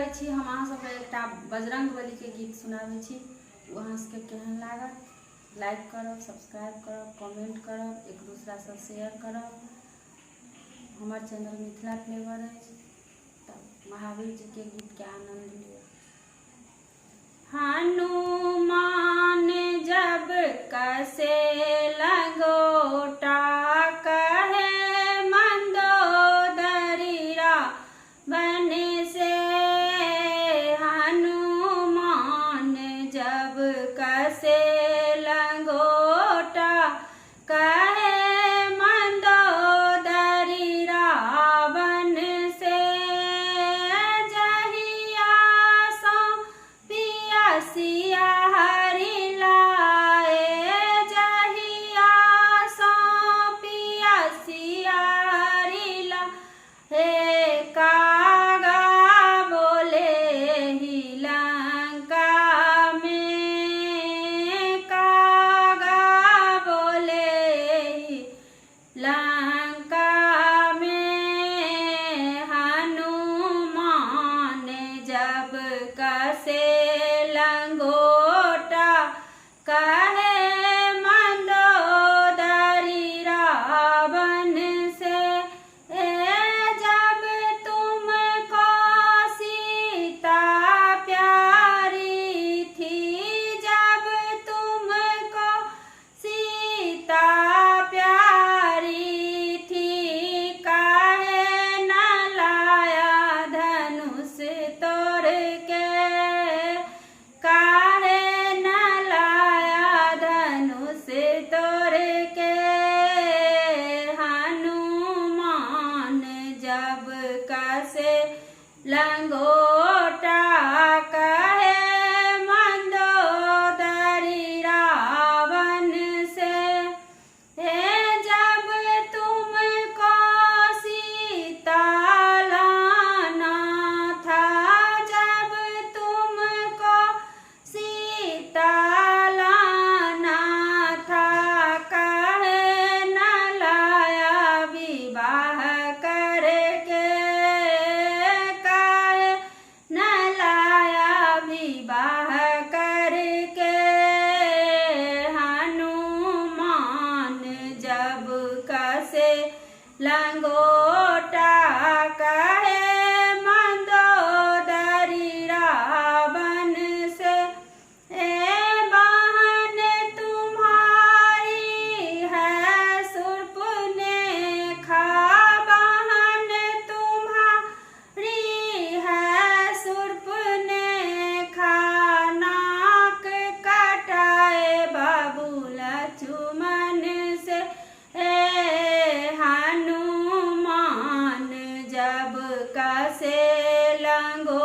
सुनाबै छी हम अहाँ सबके एकटा बजरंगबली के गीत सुनाबै छी। अहाँ सबके केहन लागत लाइक करब, सब्सक्राइब करब, कमेंट करब, एक दूसरा से शेयर करब। हमार चैनल मिथिला फ्लेवर है। तब महावीर जी के गीत के आनंद लिया। हनुमान जब कसे लगोटा कहे मंदोदरी रावण से। हनुमान जब कसे लगोटा कहे मंदोदरी रावण से। जहिया सो पिया सिया हरि लाए, जहिया सो पिया सिया हरि लाए। कागा बोले ही लंका में, कागा बोले ही लंका में। हनुमान जब कसे लंगोटा कहे मंदोदरी रावण से। जब तुमको सीता प्यारी थी, जब तुमको सीता प्यारी थी। काहे न लाया धनुष तोड़ के, काहे न लाया धनुष तोड़ के। हनुमान जब कसे लंगोटा कहे मंदोदरी रावण से। जब तुमको सीता लाना था, जब तुमको सीता लाना था। काहे न लाया विवाह करके, काहे न लाया विवाह करके। हनुमान जब कसे लंगोटा कहे मंदोदरी रावण से। बहन तुम्हारी है शूर्पणखा, बहन तुम्हारी है शूर्पणखा। नाक कटाए बाबू लक्ष्मण से। हनुमान जब कसे लंगो